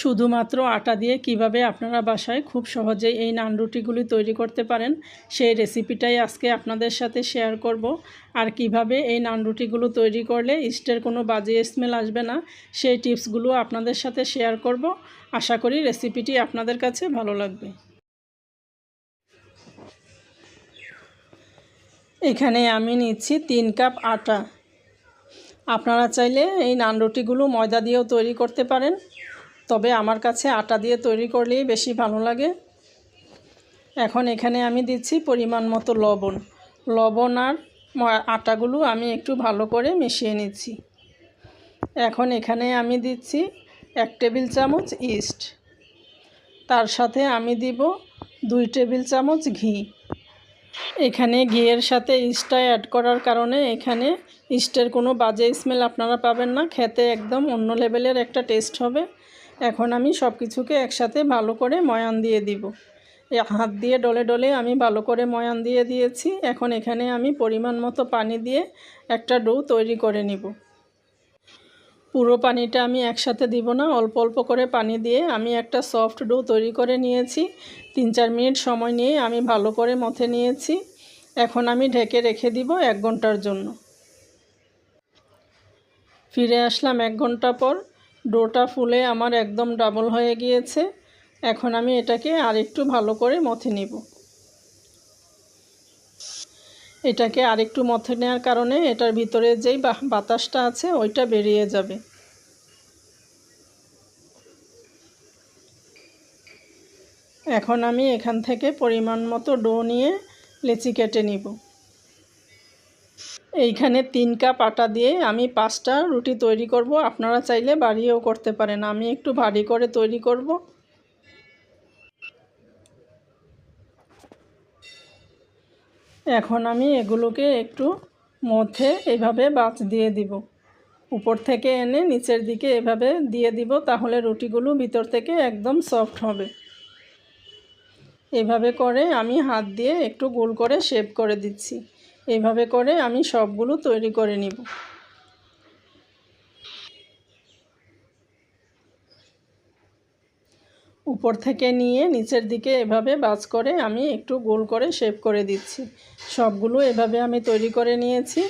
শুধুমাত্র আটা দিয়ে কিভাবে আপনারা বাসায় খুব সহজেই এই নান রুটিগুলি তৈরি করতে পারেন সেই রেসিপিটাই আজকে আপনাদের সাথে শেয়ার করব। আর কিভাবে এই নান রুটিগুলো তৈরি করলে ইস্টের কোনো বাজে স্মেল আসবে না সেই টিপসগুলো আপনাদের সাথে শেয়ার করব। আশা করি রেসিপিটি আপনাদের কাছে ভালো লাগবে। এখানে আমি নিচ্ছি 3 কাপ আটা। আপনারা চাইলে এই নান রুটিগুলো ময়দা দিয়েও তৈরি করতে পারেন, তবে আমার কাছে আটা দিয়ে তৈরি করলেই বেশি ভালো লাগে। এখন এখানে আমি দিচ্ছি পরিমাণ মতো লবণ আর আটাগুলো আমি একটু ভালো করে মিশিয়ে নিচ্ছি। এখন এখানে আমি দিচ্ছি 1 টেবিল চামচ ইস্ট, তার সাথে আমি দিব 2 টেবিল চামচ ঘি। এখানে ঘিয়ের সাথে ইস্টটা অ্যাড করার কারণে এখানে ইস্টের কোনো বাজে স্মেল আপনারা পাবেন না, খেতে একদম অন্য লেভেলের একটা টেস্ট হবে। এখন আমি সব কিছুকে একসাথে ভালো করে ময়ান দিয়ে দিব। হাত দিয়ে ডলে ডলে আমি ভালো করে ময়ান দিয়ে দিয়েছি। এখন এখানে আমি পরিমাণ মতো পানি দিয়ে একটা ডো তৈরি করে নিব। পুরো পানিটা আমি একসাথে দিব না, অল্প অল্প করে পানি দিয়ে আমি একটা সফট ডো তৈরি করে নিয়েছি। 3-4 মিনিট সময় নিয়ে আমি ভালো করে মথে নিয়েছি। এখন আমি ঢেকে রেখে দিব 1 ঘন্টার জন্য। ফিরে আসলাম 1 ঘন্টা পর। ডোটা ফুলে আমার একদম ডাবল হয়ে গিয়েছে। এখন আমি এটাকে আরেকটু ভালো করে মথে নিব। এটাকে আরেকটু মথে নেওয়ার কারণে এটার ভিতরে যেই বাতাসটা আছে ওইটা বেরিয়ে যাবে। এখন আমি এখান থেকে পরিমাণ মতো ডো নিয়ে লেচি কেটে নিব। এইখানে 3 কাপ আটা দিয়ে আমি 5টা রুটি তৈরি করব। আপনারা চাইলে বাড়িয়েও করতে পারেন, আমি একটু ভারী করে তৈরি করব। এখন আমি এগুলোকে একটু মধ্যে এভাবে বাঁচ দিয়ে দিব। উপর থেকে এনে নিচের দিকে এভাবে দিয়ে দিব, তাহলে রুটিগুলো ভিতর থেকে একদম সফট হবে। এভাবে করে আমি হাত দিয়ে একটু গোল করে শেপ করে দিচ্ছি। এইভাবে করে আমি সবগুলো তৈরি করে নিব। উপর থেকে নিয়ে নিচের দিকে এভাবে বাঁচ করে আমি একটু গোল করে শেপ করে দিচ্ছি। সবগুলো এভাবে আমি তৈরি করে নিয়েছি।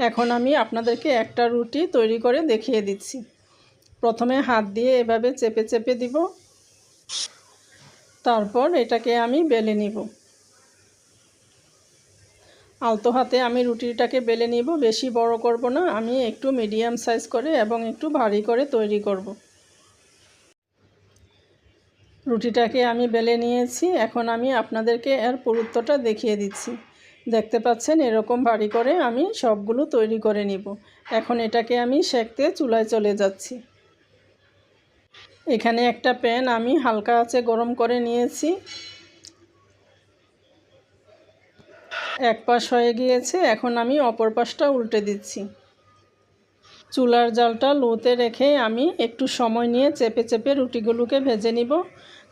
এখন আমি আপনাদেরকে একটা রুটি তৈরি করে দেখিয়ে দিচ্ছি। প্রথমে হাত দিয়ে এভাবে চেপে চেপে দিব, তারপর এটাকে আমি বেলে নিব। আলতো হাতে আমি রুটিটাকে বেলে নিব, বেশি বড় করব না, আমি একটু মিডিয়াম সাইজ করে এবং একটু ভারী করে তৈরি করব। রুটিটাকে আমি বেলে নিয়েছি। এখন আমি আপনাদেরকে এর পুরুত্বটা দেখিয়ে দিচ্ছি। দেখতে পাচ্ছেন এরকম ভারী করে আমি সবগুলো তৈরি করে নিব। এখন এটাকে আমি সেঁকতে চুলায় চলে যাচ্ছি। এখানে একটা প্যান আমি হালকা আঁচে গরম করে নিয়েছি। এক পাশ হয়ে গিয়েছে, এখন আমি অপর পাশটা উল্টে দিচ্ছি। চুলার জালটা লোতে রেখে আমি একটু সময় নিয়ে চেপে চেপে রুটিগুলোকে ভেজে নিব,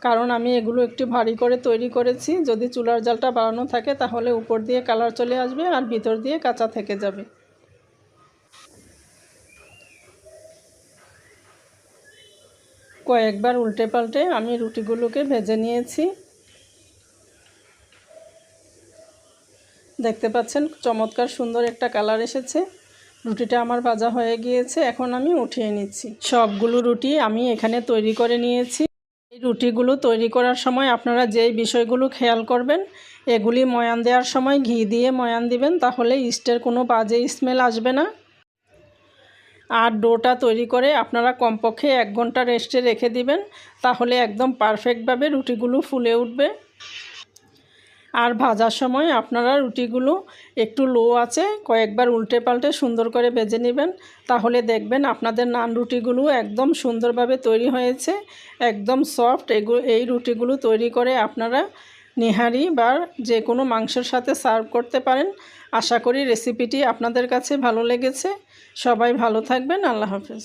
কারণ আমি এগুলো একটু ভারী করে তৈরি করেছি। যদি চুলার জালটা বাড়ানো থাকে তাহলে উপর দিয়ে কালার চলে আসবে আর ভিতর দিয়ে কাঁচা থেকে যাবে। কয়েকবার উল্টে পাল্টে আমি রুটিগুলোকে ভেজে নিয়েছি। দেখতে পাচ্ছেন চমৎকার সুন্দর একটা কালার এসেছে। রুটিটা আমার ভাজা হয়ে গিয়েছে, এখন আমি উঠিয়ে নিচ্ছি। সবগুলো রুটি আমি এখানে তৈরি করে নিয়েছি। এই রুটিগুলো তৈরি করার সময় আপনারা যেই বিষয়গুলো খেয়াল করবেন, এগুলি ময়ান দেওয়ার সময় ঘি দিয়ে ময়ান দিবেন, তাহলে ইস্টের কোনো বাজে স্মেল আসবে না। আর ডোটা তৈরি করে আপনারা কমপক্ষে 1 ঘন্টা রেস্টে রেখে দিবেন, তাহলে একদম পারফেক্টভাবে রুটিগুলো ফুলে উঠবে। আর ভাজার সময় আপনারা রুটিগুলো একটু লো আছে কয়েকবার উল্টে পাল্টে সুন্দর করে ভেজে নেবেন, তাহলে দেখবেন আপনাদের নান রুটিগুলো একদম সুন্দরভাবে তৈরি হয়েছে, একদম সফট। এই রুটিগুলো তৈরি করে আপনারা নিহারি বা যে কোনো মাংসের সাথে সার্ভ করতে পারেন। আশা করি রেসিপিটি আপনাদের কাছে ভালো লেগেছে। সবাই ভালো থাকবেন। আল্লাহ হাফেজ।